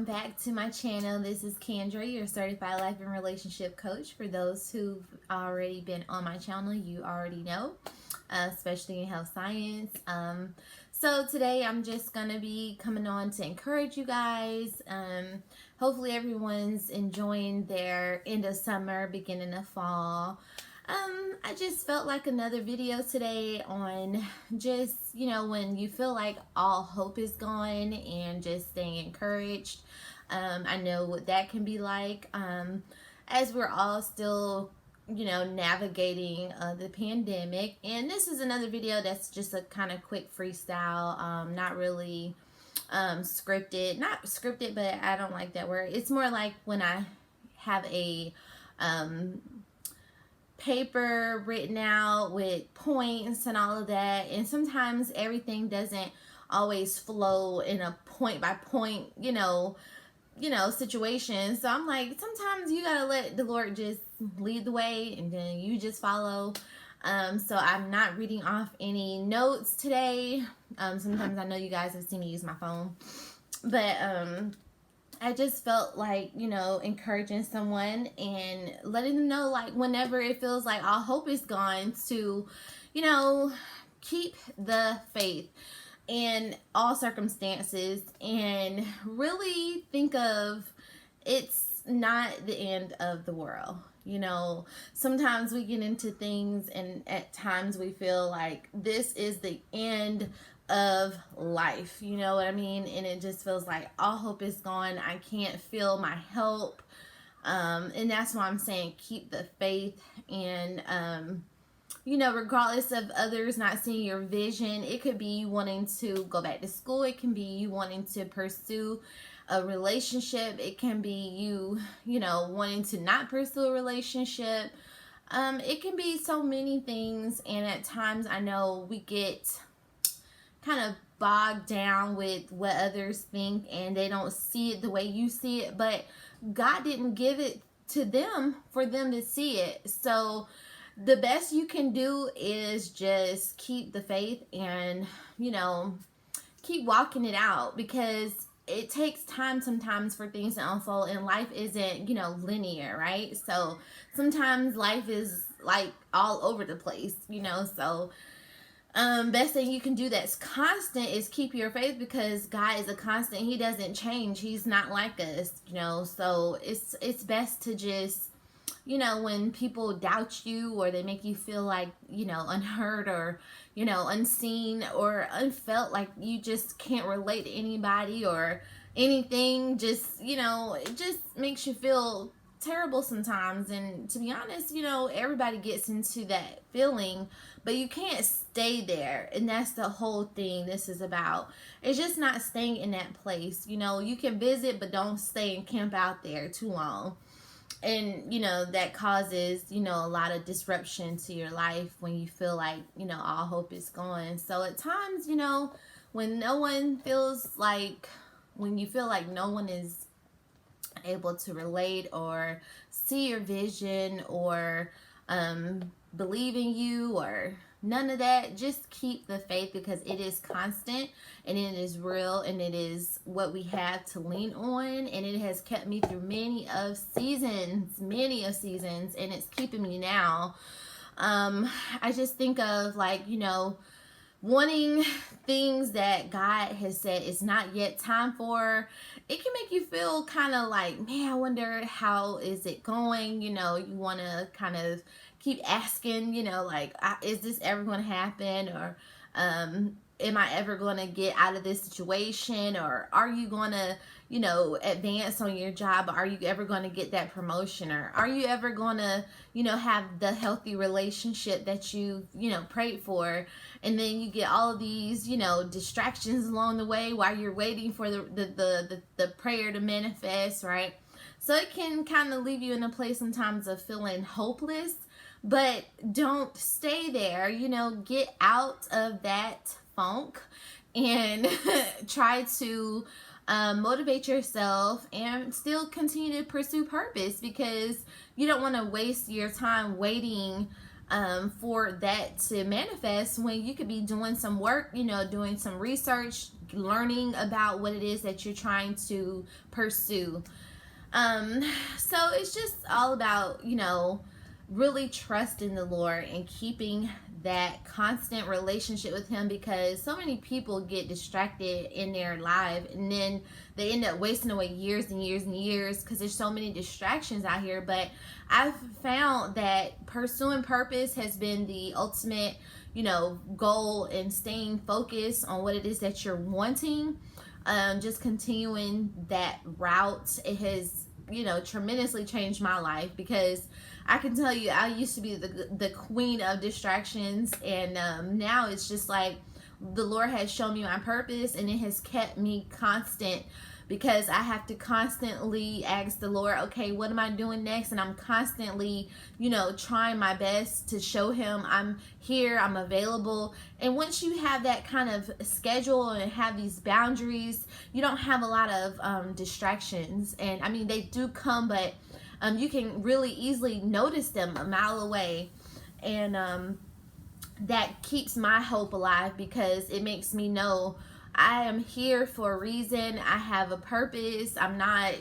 back to my channel. This is Kendra, your certified life and relationship coach. For those who've already been on my channel, you already know, especially in health science. So today I'm just going to be coming on to encourage you guys. Hopefully everyone's enjoying their end of summer, beginning of fall. I just felt like another video today on just, when you feel like all hope is gone and just staying encouraged. I know what that can be like as we're all still, navigating the pandemic. And this is another video that's just a kind of quick freestyle, not really scripted. Not scripted, but I don't like that word. It's more like when I have a paper written out with points and all of that, and sometimes everything doesn't always flow in a point by point situation. So I'm like, sometimes you gotta let the Lord just lead the way and then you just follow. So I'm not reading off any notes today. Sometimes I know you guys have seen me use my phone, but I just felt like, encouraging someone and letting them know, like, whenever it feels like all hope is gone, to, keep the faith in all circumstances and really think of it's not the end of the world. Sometimes we get into things and at times we feel like this is the end of life, you know what I mean? And it just feels like all hope is gone. I can't feel my help. And that's why I'm saying keep the faith. And, regardless of others not seeing your vision, it could be you wanting to go back to school. It can be you wanting to pursue a relationship. It can be you, wanting to not pursue a relationship. It can be so many things. And at times I know we get kind of bogged down with what others think and they don't see it the way you see it, but God didn't give it to them for them to see it. So the best you can do is just keep the faith and keep walking it out, because it takes time sometimes for things to unfold, and life isn't linear, right? So sometimes life is like all over the place, so best thing you can do that's constant is keep your faith, because God is a constant. He doesn't change. He's not like us, so it's best to just, when people doubt you or they make you feel like, unheard or, unseen or unfelt, like you just can't relate to anybody or anything, just, it just makes you feel terrible sometimes. And to be honest, everybody gets into that feeling, but you can't stay there. And that's the whole thing this is about. It's just not staying in that place. You can visit, but don't stay and camp out there too long. And that causes a lot of disruption to your life when you feel like all hope is gone. So at times, when you feel like no one is able to relate or see your vision or believe in you or none of that, just keep the faith, because it is constant and it is real and it is what we have to lean on, and it has kept me through many of seasons, and it's keeping me now. I just think of wanting things that God has said it's not yet time for. It can make you feel kind of like, man, I wonder how is it going? You want to kind of keep asking, is this ever going to happen? Or am I ever going to get out of this situation? Or are you going to, advance on your job? Are you ever going to get that promotion? Or are you ever going to, have the healthy relationship that you, prayed for? And then you get all of these, distractions along the way while you're waiting for the prayer to manifest, right? So it can kind of leave you in a place sometimes of feeling hopeless, but don't stay there. Get out of that funk and try to motivate yourself and still continue to pursue purpose, because you don't want to waste your time waiting for that to manifest when you could be doing some work, doing some research, learning about what it is that you're trying to pursue. So it's just all about, really trusting the Lord and keeping that constant relationship with Him, because so many people get distracted in their life and then they end up wasting away years and years and years because there's so many distractions out here. But I've found that pursuing purpose has been the ultimate, goal, and staying focused on what it is that you're wanting. Just continuing that route, it has, tremendously changed my life, because I can tell you, I used to be the queen of distractions, and now it's just like the Lord has shown me my purpose, and it has kept me constant, because I have to constantly ask the Lord, okay, what am I doing next? And I'm constantly, trying my best to show Him I'm here, I'm available. And once you have that kind of schedule and have these boundaries, you don't have a lot of distractions. And I mean, they do come, but you can really easily notice them a mile away. And that keeps my hope alive, because it makes me know I am here for a reason. I have a purpose. I'm not,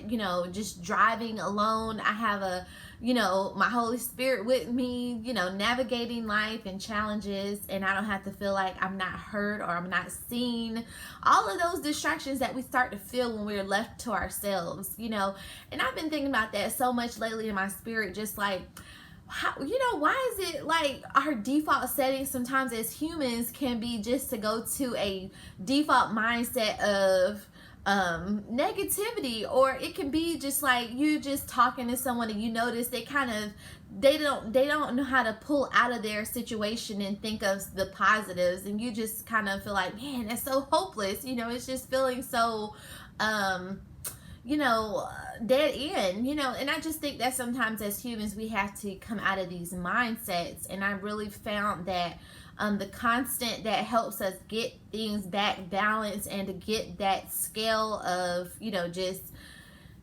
just driving alone. I have my Holy Spirit with me, navigating life and challenges, and I don't have to feel like I'm not heard or I'm not seen. All of those distractions that we start to feel when we're left to ourselves, and I've been thinking about that so much lately in my spirit, just like, how, why is it like our default settings sometimes as humans can be just to go to a default mindset of negativity, or it can be just like you just talking to someone and you notice they don't know how to pull out of their situation and think of the positives, and you just kind of feel like, man, that's so hopeless. It's just feeling so dead end, and I just think that sometimes as humans we have to come out of these mindsets. And I really found that the constant that helps us get things back balanced and to get that scale of, just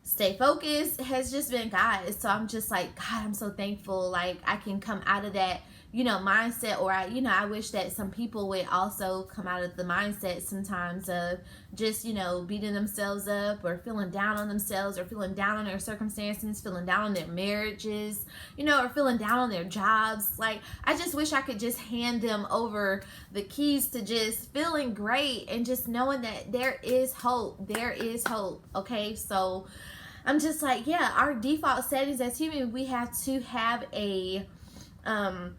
stay focused, has just been God. So I'm just like, God, I'm so thankful, like I can come out of that mindset. Or I wish that some people would also come out of the mindset sometimes of just, beating themselves up, or feeling down on themselves, or feeling down on their circumstances, feeling down on their marriages, or feeling down on their jobs. Like, I just wish I could just hand them over the keys to just feeling great and just knowing that there is hope. There is hope. Okay. So I'm just like, yeah, our default settings as humans, we have to have a, kind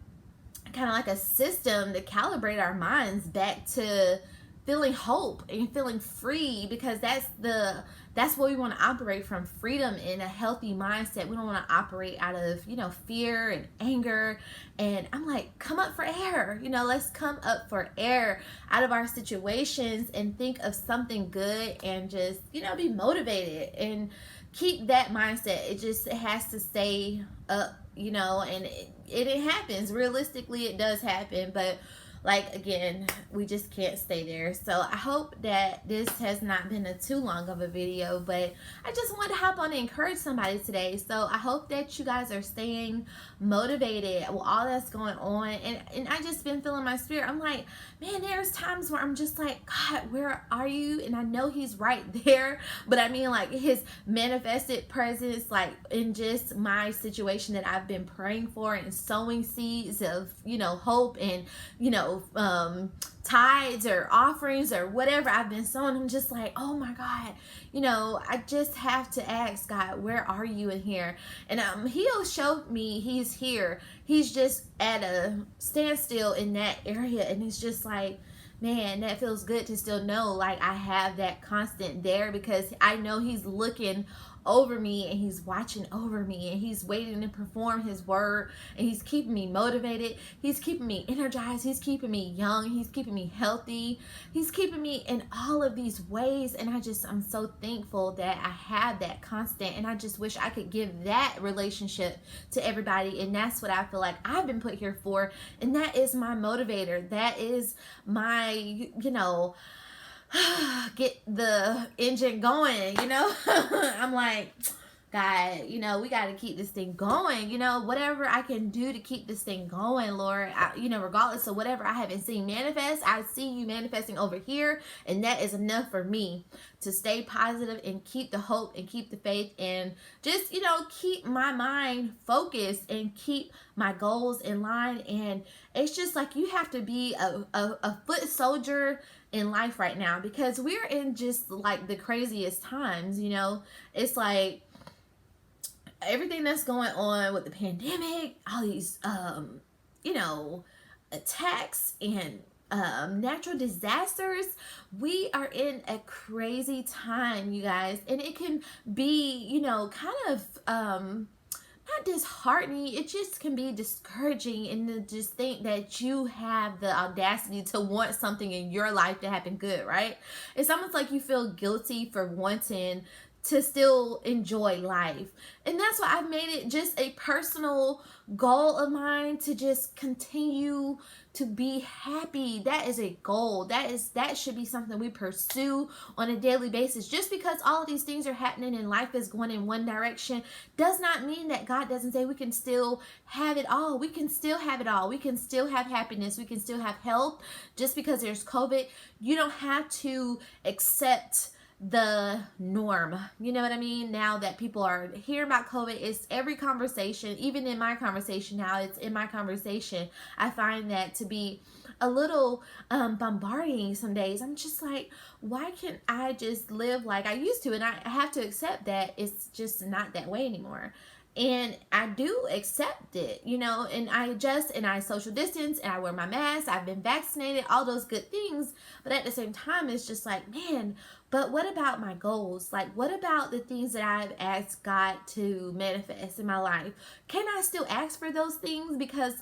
of like a system to calibrate our minds back to feeling hope and feeling free, because that's what we want to operate from, freedom in a healthy mindset. We don't want to operate out of fear and anger. And I'm like, come up for air, let's come up for air out of our situations and think of something good, and just be motivated and keep that mindset. It has to stay up, and it happens. Realistically, it does happen, but like, again, we just can't stay there. So I hope that this has not been a too long of a video, but I just wanted to hop on and encourage somebody today. So I hope that you guys are staying motivated with all that's going on. And I just been feeling my spirit. I'm like, man, there's times where I'm just like, God, where are you? And I know He's right there, but I mean, like, His manifested presence, like in just my situation that I've been praying for and sowing seeds of, hope and, tithes or offerings or whatever I've been sowing. I'm just like, oh my God, I just have to ask God, where are you in here? And He'll show me He's here. He's just at a standstill in that area, and it's just like, man, that feels good to still know, like, I have that constant there, because I know He's looking over me and He's watching over me, and He's waiting to perform His word, and He's keeping me motivated. He's keeping me energized. He's keeping me young. He's keeping me healthy. He's keeping me in all of these ways, and I'm so thankful that I have that constant, and I just wish I could give that relationship to everybody. And that's what I feel like I've been put here for, and that is my motivator. That is my, get the engine going, I'm like, God, we got to keep this thing going. Whatever I can do to keep this thing going, Lord, regardless of whatever I haven't seen manifest, I see you manifesting over here. And that is enough for me to stay positive and keep the hope and keep the faith and just, keep my mind focused and keep my goals in line. And it's just like you have to be a foot soldier in life right now, because we're in just like the craziest times. It's like everything that's going on with the pandemic, all these attacks and natural disasters. We are in a crazy time, you guys, and it can be kind of not disheartening. It just can be discouraging, and to just think that you have the audacity to want something in your life to happen good, right? It's almost like you feel guilty for wanting to still enjoy life. And that's why I've made it just a personal goal of mine to just continue to be happy. That is a goal. That should be something we pursue on a daily basis. Just because all of these things are happening and life is going in one direction does not mean that God doesn't say we can still have it all. We can still have it all. We can still have happiness. We can still have health. Just because there's COVID, you don't have to accept the norm. You know what I mean? Now that people are hearing about COVID, it's every conversation. Even in my conversation now, it's in my conversation. I find that to be a little bombarding some days. I'm just like, why can't I just live like I used to? And I have to accept that it's just not that way anymore. And I do accept it, and I adjust and I social distance and I wear my mask. I've been vaccinated, all those good things. But at the same time, it's just like, man, but what about my goals? Like, what about the things that I've asked God to manifest in my life? Can I still ask for those things? Because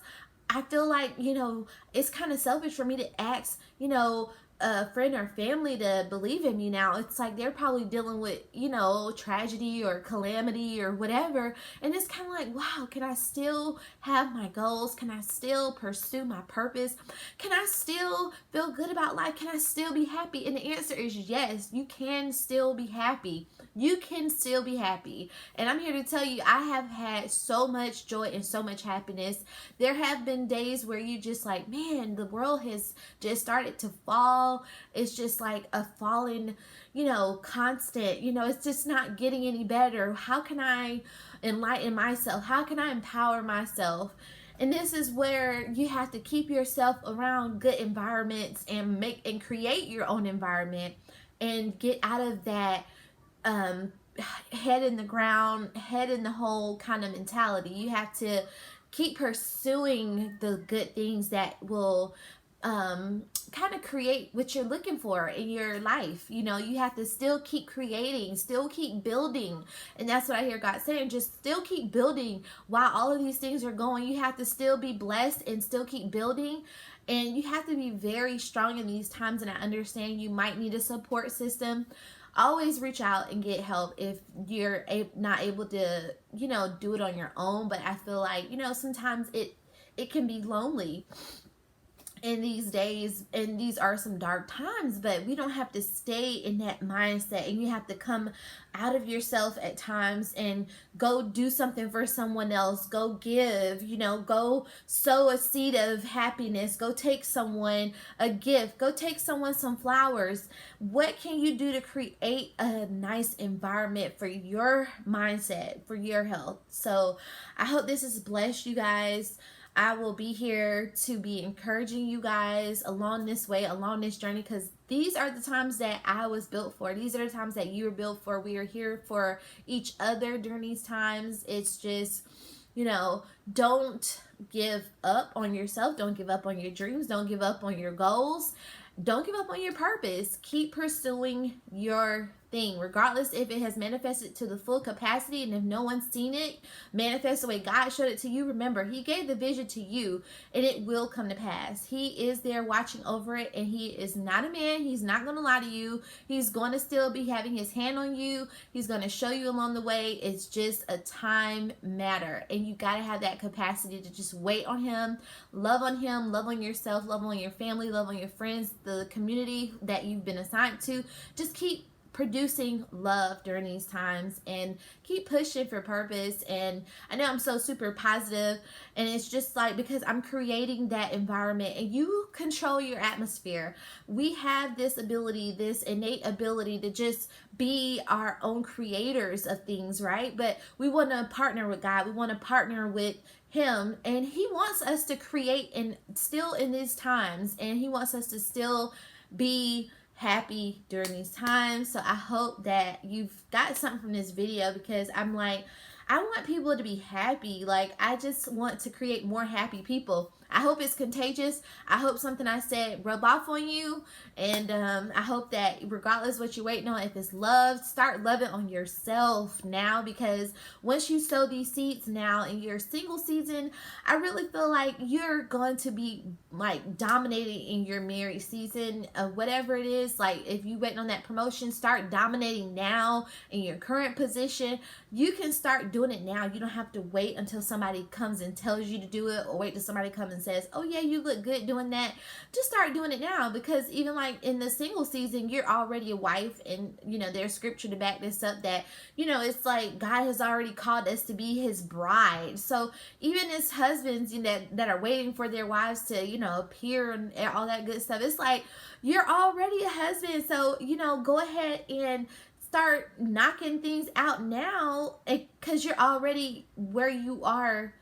I feel like, it's kind of selfish for me to ask, a friend or family to believe in me now. It's like they're probably dealing with, tragedy or calamity or whatever. And it's kind of like, wow, can I still have my goals? Can I still pursue my purpose? Can I still feel good about life? Can I still be happy? And the answer is yes, you can still be happy. You can still be happy. And I'm here to tell you, I have had so much joy and so much happiness. There have been days where you just like, man, the world has just started to fall. It's just like a falling, constant, it's just not getting any better. How can I enlighten myself? How can I empower myself? And this is where you have to keep yourself around good environments and create your own environment and get out of that head in the ground, head in the hole kind of mentality. You have to keep pursuing the good things that will kind of create what you're looking for in your life. You have to still keep creating, still keep building. And that's what I hear God saying, just still keep building while all of these things are going. You have to still be blessed and still keep building. And you have to be very strong in these times. And I understand you might need a support system. Always reach out and get help if you're not able to, do it on your own. But I feel like, sometimes it can be lonely in these days, and these are some dark times, but we don't have to stay in that mindset. And you have to come out of yourself at times and go do something for someone else. Go give, go sow a seed of happiness. Go take someone a gift. Go take someone some flowers. What can you do to create a nice environment for your mindset, for your health? So I hope this has blessed you guys. I will be here to be encouraging you guys along this way, along this journey, because these are the times that I was built for. These are the times that you were built for. We are here for each other during these times. It's just, don't give up on yourself. Don't give up on your dreams. Don't give up on your goals. Don't give up on your purpose. Keep pursuing your thing, regardless if it has manifested to the full capacity, and if no one's seen it manifest the way God showed it to you. Remember, He gave the vision to you, and it will come to pass. He is there watching over it, and He is not a man. He's not going to lie to you. He's going to still be having His hand on you. He's going to show you along the way. It's just a time matter, and you got to have that capacity to just wait on Him, love on yourself, love on your family, love on your friends, the community that you've been assigned to. Just keep producing love during these times, and keep pushing for purpose. And I know I'm so super positive, and it's just like because I'm creating that environment, and you control your atmosphere. We have this ability, this innate ability to just be our own creators of things, right? But we want to partner with God. We want to partner with him, and he wants us to create and still in these times, and he wants us to still be happy during these times. So I hope that you've got something from this video, because I'm like, I want people to be happy. Like, I just want to create more happy people. I hope it's contagious. I hope something I said rub off on you. And I hope that regardless what you're waiting on, if it's love, start loving on yourself now. Because once you sow these seeds now in your single season, I really feel like you're going to be like dominating in your married season of whatever it is. Like, if you waiting on that promotion, start dominating now in your current position. You can start doing it now. You don't have to wait until somebody comes and tells you to do it, or wait till somebody comes and says, oh yeah, you look good doing that. Just start doing it now, because even like in the single season, you're already a wife, and you know there's scripture to back this up, that you know it's like God has already called us to be his bride. So even as husbands, you know, that are waiting for their wives to, you know, appear and all that good stuff, it's like you're already a husband. So, you know, go ahead and start knocking things out now, because you're already where you are,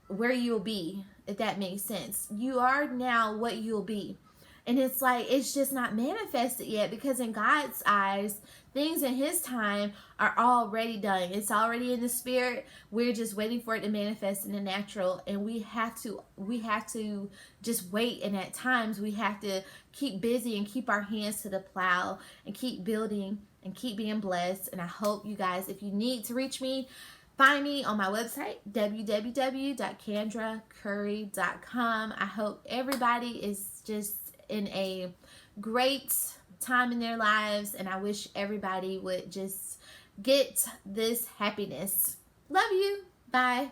where you'll be, if that makes sense. You are now what you'll be. And it's like, it's just not manifested yet, because in God's eyes, things in his time are already done. It's already in the spirit. We're just waiting for it to manifest in the natural. And we have to just wait. And at times we have to keep busy and keep our hands to the plow and keep building and keep being blessed. And I hope you guys, if you need to reach me, find me on my website, www.kendracurry.com. I hope everybody is just in a great time in their lives, and I wish everybody would just get this happiness. Love you. Bye.